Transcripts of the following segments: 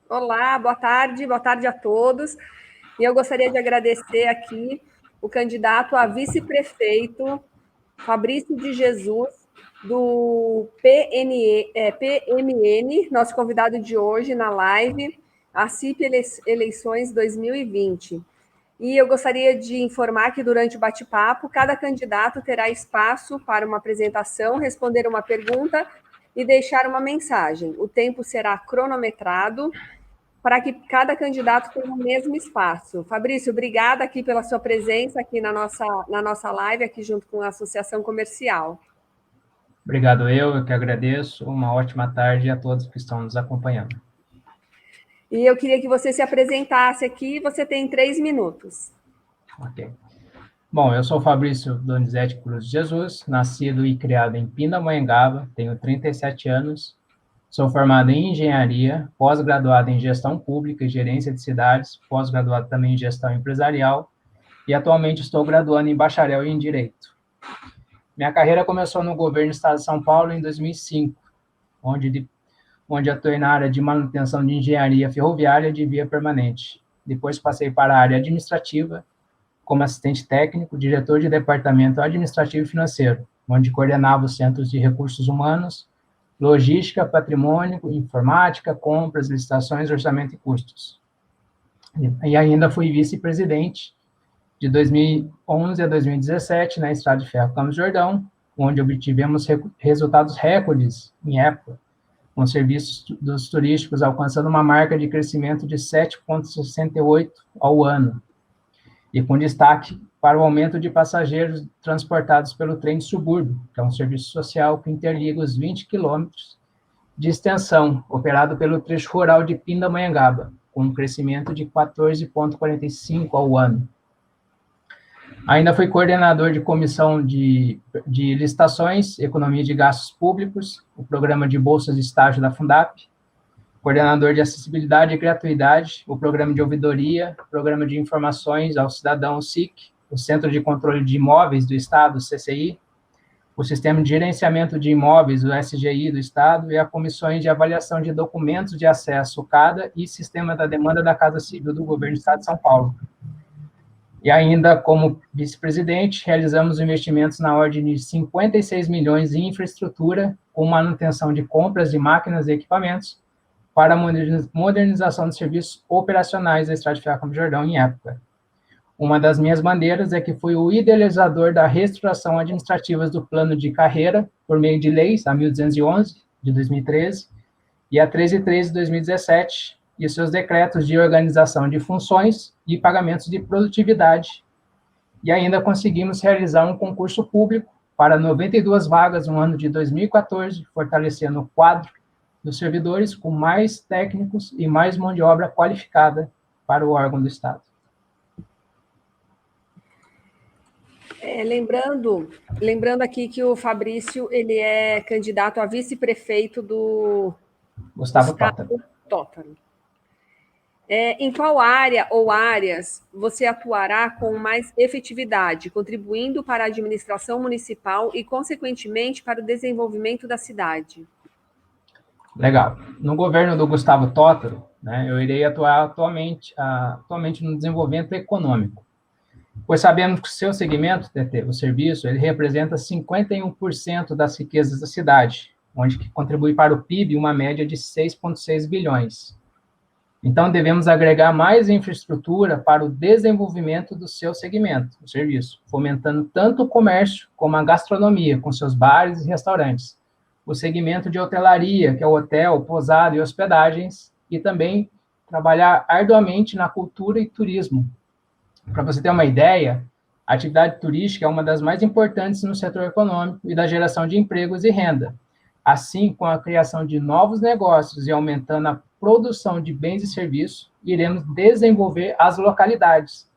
Olá, boa tarde a todos. E eu gostaria de agradecer aqui o candidato a vice-prefeito, Fabrício de Jesus, do PMN, nosso convidado de hoje na live, a CIP Eleições 2020. E eu gostaria de informar que durante o bate-papo, cada candidato terá espaço para uma apresentação, responder uma pergunta e deixar uma mensagem. O tempo será cronometrado para que cada candidato tenha o mesmo espaço. Fabrício, obrigada aqui pela sua presença aqui na nossa live, aqui junto com a Associação Comercial. Obrigado, eu que agradeço. Uma ótima tarde a todos que estão nos acompanhando. E eu queria que você se apresentasse aqui, você tem 3 minutos. Ok. Bom, eu sou Fabrício Donizete Cruz de Jesus, nascido e criado em Pindamonhangaba, tenho 37 anos, sou formado em engenharia, pós-graduado em gestão pública e gerência de cidades, pós-graduado também em gestão empresarial e atualmente estou graduando em bacharel em direito. Minha carreira começou no governo do estado de São Paulo em 2005, onde atuei na área de manutenção de engenharia ferroviária de via permanente. Depois passei para a área administrativa, como assistente técnico, diretor de departamento administrativo e financeiro, onde coordenava os centros de recursos humanos, logística, patrimônio, informática, compras, licitações, orçamento e custos. E ainda fui vice-presidente de 2011 a 2017 na Estrada de Ferro Campos do Jordão, onde obtivemos resultados recordes em época, com serviços dos turísticos alcançando uma marca de crescimento de 7,68% ao ano, e com destaque para o aumento de passageiros transportados pelo trem de subúrbio, que é um serviço social que interliga os 20 quilômetros de extensão, operado pelo trecho rural de Pindamonhangaba, com um crescimento de 14,45% ao ano. Ainda fui coordenador de comissão de licitações, economia de gastos públicos, o programa de bolsas de estágio da Fundap, coordenador de acessibilidade e gratuidade, o programa de ouvidoria, o programa de informações ao cidadão, o SIC, o Centro de Controle de Imóveis do Estado, o CCI, o Sistema de Gerenciamento de Imóveis, o SGI do Estado, e a Comissões de Avaliação de Documentos de Acesso, o CADA, e Sistema da Demanda da Casa Civil do Governo do Estado de São Paulo. E ainda, como vice-presidente, realizamos investimentos na ordem de 56 milhões em infraestrutura, com manutenção de compras de máquinas e equipamentos, para a modernização dos serviços operacionais da Estrada de Ferro Campos do Jordão em época. Uma das minhas bandeiras é que fui o idealizador da reestruturação administrativa do plano de carreira, por meio de leis, a 1211, de 2013, e a 1313, de 2017, e seus decretos de organização de funções e pagamentos de produtividade. E ainda conseguimos realizar um concurso público para 92 vagas no ano de 2014, fortalecendo o quadro dos servidores com mais técnicos e mais mão de obra qualificada para o órgão do Estado. Lembrando aqui que o Fabrício ele é candidato a vice-prefeito do Gustavo Tótaro. Gustavo Tótaro. Em qual área ou áreas você atuará com mais efetividade, contribuindo para a administração municipal e, consequentemente, para o desenvolvimento da cidade? Legal. No governo do Gustavo Tótaro, eu irei atuar atualmente no desenvolvimento econômico, pois sabemos que o seu segmento, TT, o serviço, ele representa 51% das riquezas da cidade, onde que contribui para o PIB uma média de 6,6 bilhões. Então, devemos agregar mais infraestrutura para o desenvolvimento do seu segmento, o serviço, fomentando tanto o comércio como a gastronomia, com seus bares e restaurantes, o segmento de hotelaria, que é o hotel, pousada e hospedagens, e também trabalhar arduamente na cultura e turismo. Para você ter uma ideia, a atividade turística é uma das mais importantes no setor econômico e da geração de empregos e renda. Assim, com a criação de novos negócios e aumentando a produção de bens e serviços, iremos desenvolver as localidades,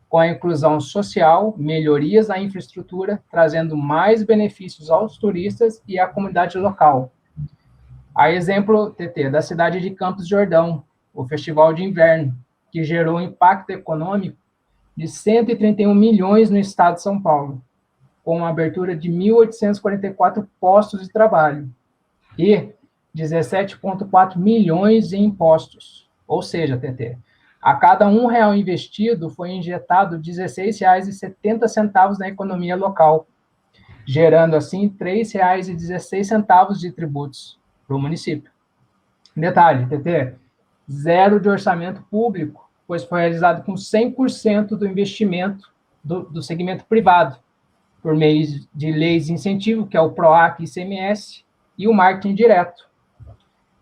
com a inclusão social, melhorias na infraestrutura, trazendo mais benefícios aos turistas e à comunidade local. A exemplo, TT, da cidade de Campos do Jordão, o Festival de Inverno, que gerou um impacto econômico de 131 milhões no estado de São Paulo, com a abertura de 1.844 postos de trabalho e 17,4 milhões em impostos. Ou seja, TT, a cada R$ 1 investido foi injetado R$ 16,70 na economia local, gerando, assim, R$ 3,16 de tributos para o município. Detalhe, TT, zero de orçamento público, pois foi realizado com 100% do investimento do segmento privado, por meio de leis de incentivo, que é o PROAC e ICMS, e o marketing direto.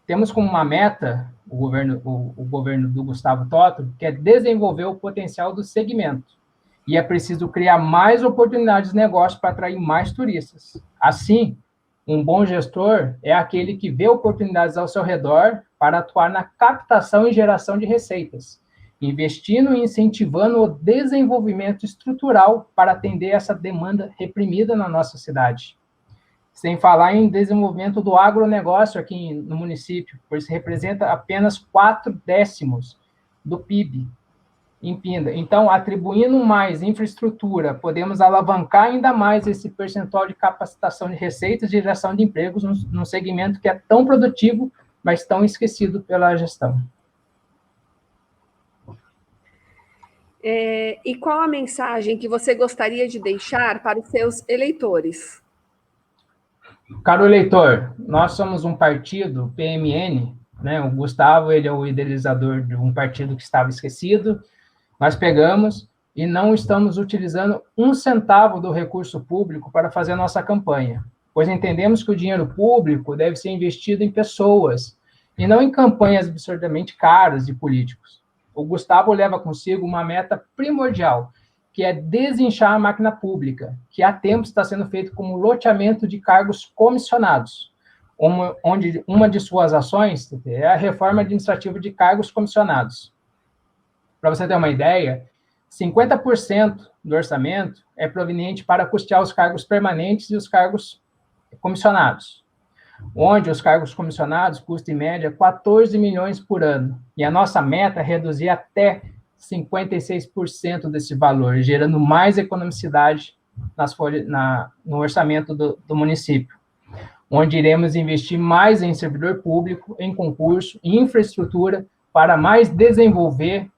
Temos como uma meta, o governo do Gustavo Totto, que é desenvolver o potencial do segmento. E é preciso criar mais oportunidades de negócio para atrair mais turistas. Assim, um bom gestor é aquele que vê oportunidades ao seu redor para atuar na captação e geração de receitas, investindo e incentivando o desenvolvimento estrutural para atender essa demanda reprimida na nossa cidade. Sem falar em desenvolvimento do agronegócio aqui no município, pois representa apenas 4/10 do PIB em Pinda. Então, atribuindo mais infraestrutura, podemos alavancar ainda mais esse percentual de capacitação de receitas e geração de empregos num segmento que é tão produtivo, mas tão esquecido pela gestão. E qual a mensagem que você gostaria de deixar para os seus eleitores? Caro eleitor, nós somos um partido, PMN, né? O Gustavo, ele é o idealizador de um partido que estava esquecido. Nós pegamos e não estamos utilizando um centavo do recurso público para fazer a nossa campanha, pois entendemos que o dinheiro público deve ser investido em pessoas e não em campanhas absurdamente caras de políticos. O Gustavo leva consigo uma meta primordial, que é desinchar a máquina pública, que há tempo está sendo feito como loteamento de cargos comissionados, onde uma de suas ações é a reforma administrativa de cargos comissionados. Para você ter uma ideia, 50% do orçamento é proveniente para custear os cargos permanentes e os cargos comissionados, onde os cargos comissionados custam, em média, 14 milhões por ano. E a nossa meta é reduzir até 56% desse valor, gerando mais economicidade no orçamento do município, onde iremos investir mais em servidor público, em concurso, em infraestrutura, para mais desenvolver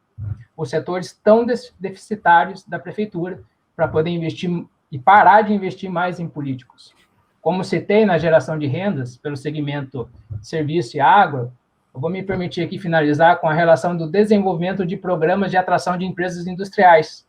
os setores tão deficitários da prefeitura, para poder investir e parar de investir mais em políticos. Como citei na geração de rendas, pelo segmento serviço e água, eu vou me permitir aqui finalizar com a relação do desenvolvimento de programas de atração de empresas industriais.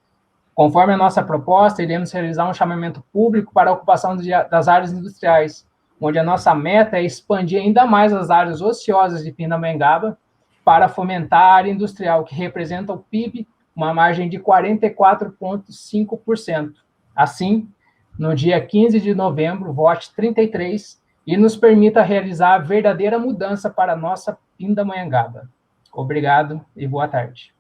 Conforme a nossa proposta, iremos realizar um chamamento público para a ocupação das áreas industriais, onde a nossa meta é expandir ainda mais as áreas ociosas de Pindamonhangaba para fomentar a área industrial, que representa o PIB, uma margem de 44,5%. Assim, no dia 15 de novembro, vote 33 e nos permita realizar a verdadeira mudança para a nossa Pindamonhangaba. Obrigado e boa tarde.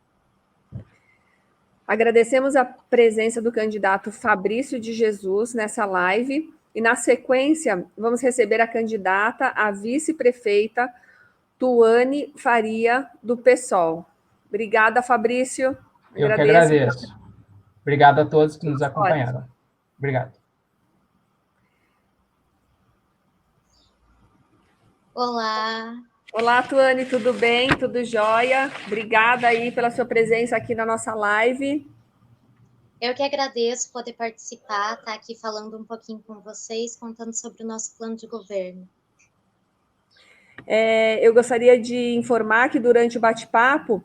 Agradecemos a presença do candidato Fabrício de Jesus nessa live e, na sequência, vamos receber a candidata a vice-prefeita Tuane Faria, do PSOL. Obrigada, Fabrício. Eu que agradeço. Obrigado a todos que nos acompanharam. Obrigado. Olá. Olá, Tuane, tudo bem? Tudo jóia? Obrigada aí pela sua presença aqui na nossa live. Eu que agradeço poder participar, estar aqui falando um pouquinho com vocês, contando sobre o nosso plano de governo. Eu gostaria de informar que durante o bate-papo,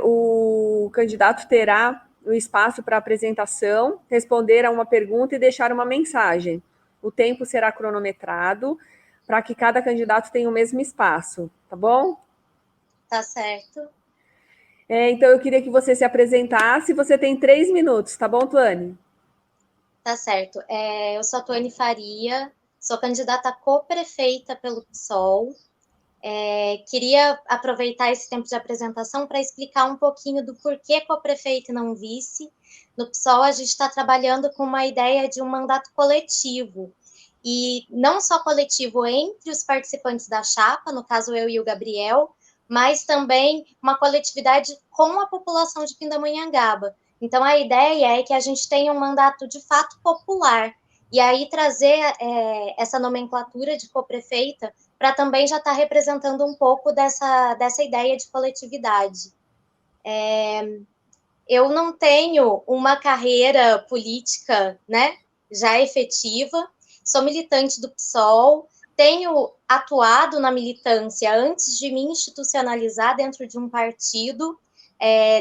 o candidato terá o espaço para apresentação, responder a uma pergunta e deixar uma mensagem. O tempo será cronometrado para que cada candidato tenha o mesmo espaço, tá bom? Tá certo. Então, eu queria que você se apresentasse. Você tem 3 minutos, tá bom, Tuane? Tá certo. Eu sou a Tuane Faria, sou candidata a co-prefeita pelo PSOL. Queria aproveitar esse tempo de apresentação para explicar um pouquinho do porquê co-prefeita e não vice. No PSOL, a gente está trabalhando com uma ideia de um mandato coletivo, e não só coletivo entre os participantes da chapa, no caso eu e o Gabriel, mas também uma coletividade com a população de Pindamonhangaba. Então, a ideia é que a gente tenha um mandato de fato popular, e aí trazer essa nomenclatura de co-prefeita para também já estar representando um pouco dessa ideia de coletividade. Eu não tenho uma carreira política, né, já efetiva, sou militante do PSOL, tenho atuado na militância antes de me institucionalizar dentro de um partido.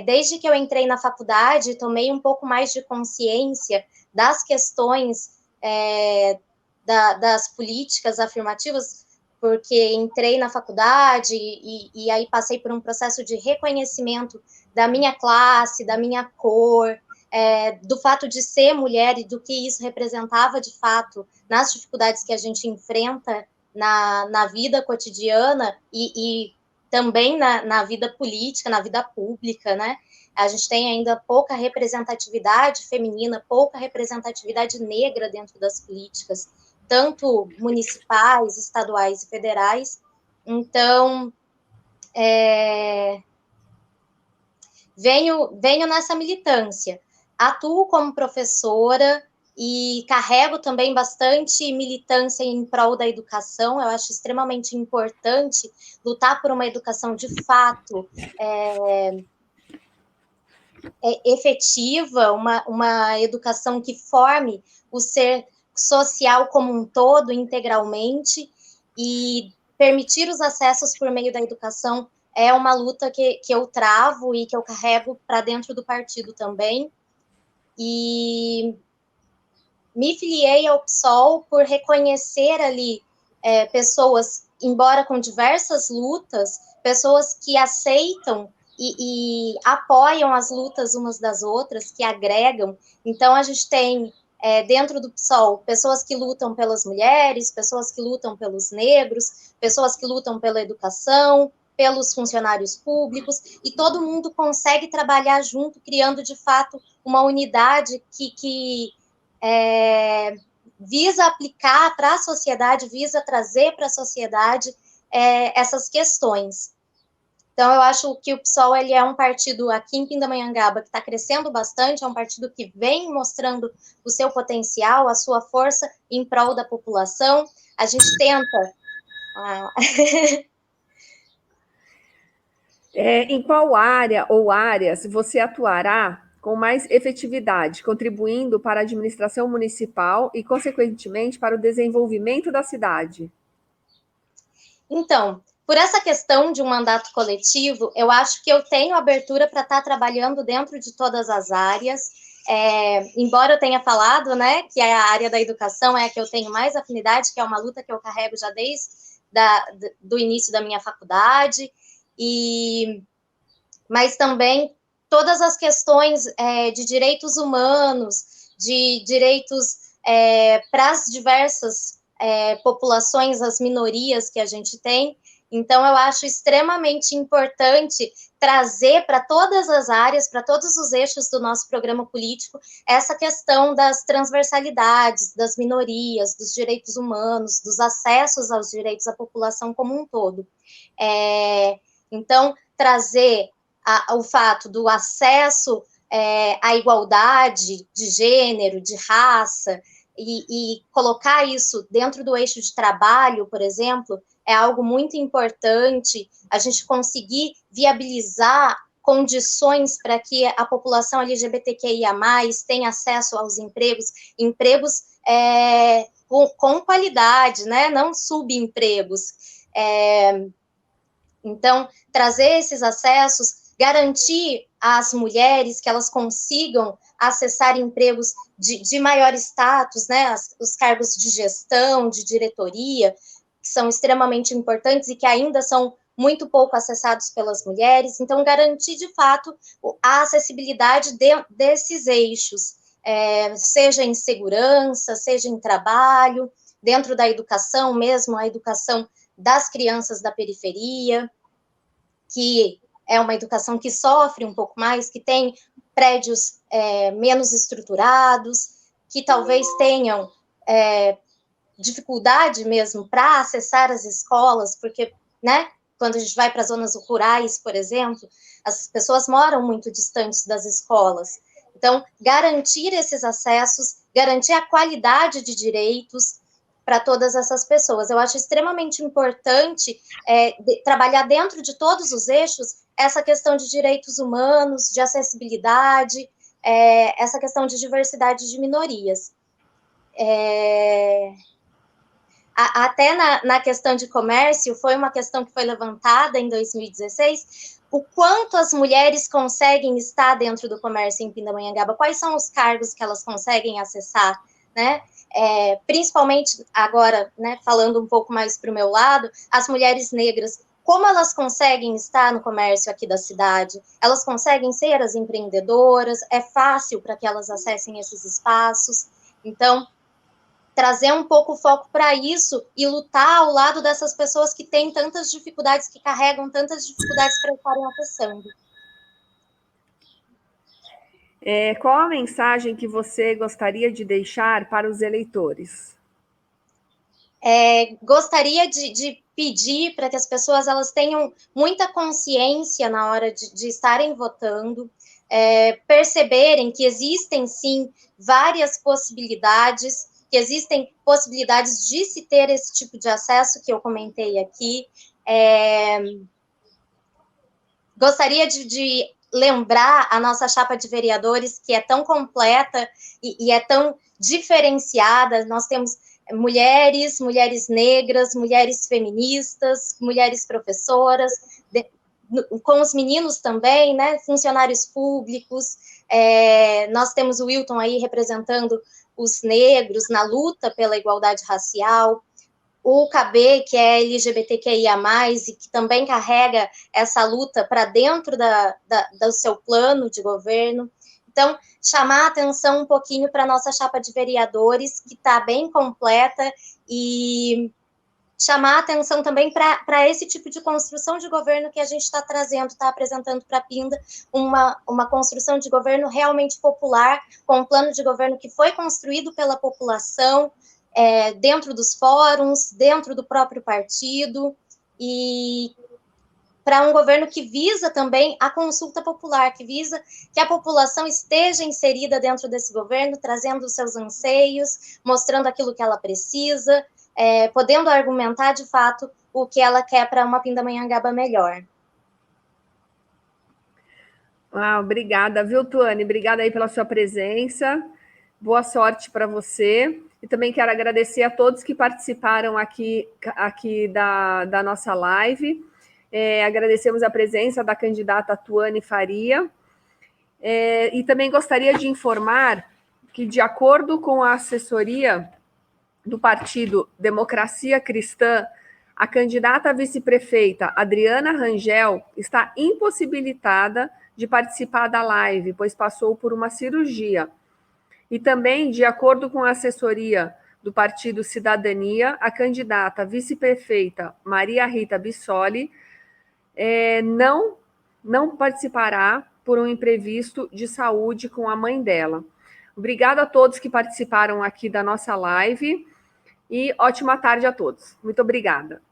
Desde que eu entrei na faculdade, tomei um pouco mais de consciência das questões das políticas afirmativas, porque entrei na faculdade e aí passei por um processo de reconhecimento da minha classe, da minha cor, do fato de ser mulher e do que isso representava de fato nas dificuldades que a gente enfrenta na vida cotidiana e também na vida política, na vida pública, né? A gente tem ainda pouca representatividade feminina, pouca representatividade negra dentro das políticas, tanto municipais, estaduais e federais. Então, venho nessa militância. Atuo como professora e carrego também bastante militância em prol da educação. Eu acho extremamente importante lutar por uma educação de fato efetiva, uma educação que forme o ser social como um todo, integralmente, e permitir os acessos por meio da educação é uma luta que eu travo e que eu carrego para dentro do partido também. E me filiei ao PSOL por reconhecer ali pessoas, embora com diversas lutas, pessoas que aceitam e apoiam as lutas umas das outras, que agregam. Então, a gente tem, dentro do PSOL, pessoas que lutam pelas mulheres, pessoas que lutam pelos negros, pessoas que lutam pela educação, pelos funcionários públicos, e todo mundo consegue trabalhar junto, criando, de fato, uma unidade que visa aplicar para a sociedade, visa trazer para a sociedade essas questões. Então, eu acho que o PSOL ele é um partido aqui em Pindamonhangaba que está crescendo bastante, é um partido que vem mostrando o seu potencial, a sua força em prol da população. A gente tenta... Em qual área ou áreas você atuará com mais efetividade, contribuindo para a administração municipal e, consequentemente, para o desenvolvimento da cidade? Então, por essa questão de um mandato coletivo, eu acho que eu tenho abertura para estar trabalhando dentro de todas as áreas. Embora eu tenha falado, né, que a área da educação é a que eu tenho mais afinidade, que é uma luta que eu carrego já desde do início da minha faculdade, mas também todas as questões de direitos humanos, de direitos para as diversas populações, as minorias que a gente tem. Então, eu acho extremamente importante trazer para todas as áreas, para todos os eixos do nosso programa político, essa questão das transversalidades, das minorias, dos direitos humanos, dos acessos aos direitos da população como um todo. Então, trazer o fato do acesso à igualdade de gênero, de raça, e colocar isso dentro do eixo de trabalho, por exemplo, é algo muito importante, a gente conseguir viabilizar condições para que a população LGBTQIA+, tenha acesso aos empregos com qualidade, né? Não subempregos. Então, trazer esses acessos, garantir às mulheres que elas consigam acessar empregos de maior status, né? Os cargos de gestão, de diretoria, que são extremamente importantes e que ainda são muito pouco acessados pelas mulheres. Então, garantir, de fato, a acessibilidade desses eixos, seja em segurança, seja em trabalho, dentro da educação mesmo, a educação das crianças da periferia, que é uma educação que sofre um pouco mais, que tem prédios menos estruturados, que talvez tenham dificuldade mesmo para acessar as escolas, porque, né, quando a gente vai para as zonas rurais, por exemplo, as pessoas moram muito distantes das escolas. Então, garantir esses acessos, garantir a qualidade de direitos, para todas essas pessoas. Eu acho extremamente importante trabalhar dentro de todos os eixos essa questão de direitos humanos, de acessibilidade, essa questão de diversidade de minorias. Até na questão de comércio, foi uma questão que foi levantada em 2016, o quanto as mulheres conseguem estar dentro do comércio em Pindamonhangaba, quais são os cargos que elas conseguem acessar, né? Principalmente agora, né, falando um pouco mais para o meu lado, as mulheres negras, como elas conseguem estar no comércio aqui da cidade? Elas conseguem ser as empreendedoras? É fácil para que elas acessem esses espaços? Então, trazer um pouco o foco para isso e lutar ao lado dessas pessoas que têm tantas dificuldades, que carregam tantas dificuldades para estarem acessando. Qual a mensagem que você gostaria de deixar para os eleitores? Gostaria de pedir para que as pessoas elas tenham muita consciência na hora de estarem votando, perceberem que existem, sim, várias possibilidades, que existem possibilidades de se ter esse tipo de acesso que eu comentei aqui. Gostaria de lembrar a nossa chapa de vereadores, que é tão completa e é tão diferenciada. Nós temos mulheres negras, mulheres feministas, mulheres professoras, com os meninos também, né, funcionários públicos. Nós temos o Wilton aí representando os negros na luta pela igualdade racial, o KB, que é LGBTQIA+, e que também carrega essa luta para dentro do seu plano de governo. Então, chamar a atenção um pouquinho para a nossa chapa de vereadores, que está bem completa, e chamar a atenção também para esse tipo de construção de governo que a gente está trazendo, está apresentando para a Pinda, uma construção de governo realmente popular, com um plano de governo que foi construído pela população, dentro dos fóruns, dentro do próprio partido, e para um governo que visa também a consulta popular, que visa que a população esteja inserida dentro desse governo, trazendo os seus anseios, mostrando aquilo que ela precisa, podendo argumentar, de fato, o que ela quer para uma Pindamonhangaba melhor. Obrigada, viu, Tuane? Obrigada aí pela sua presença. Boa sorte para você. E também quero agradecer a todos que participaram aqui da nossa live. Agradecemos a presença da candidata Tuane Faria. E também gostaria de informar que, de acordo com a assessoria do Partido Democracia Cristã, a candidata a vice-prefeita Adriana Rangel está impossibilitada de participar da live, pois passou por uma cirurgia. E também, de acordo com a assessoria do Partido Cidadania, a candidata a vice-prefeita Maria Rita Bissoli não participará por um imprevisto de saúde com a mãe dela. Obrigada a todos que participaram aqui da nossa live e ótima tarde a todos. Muito obrigada.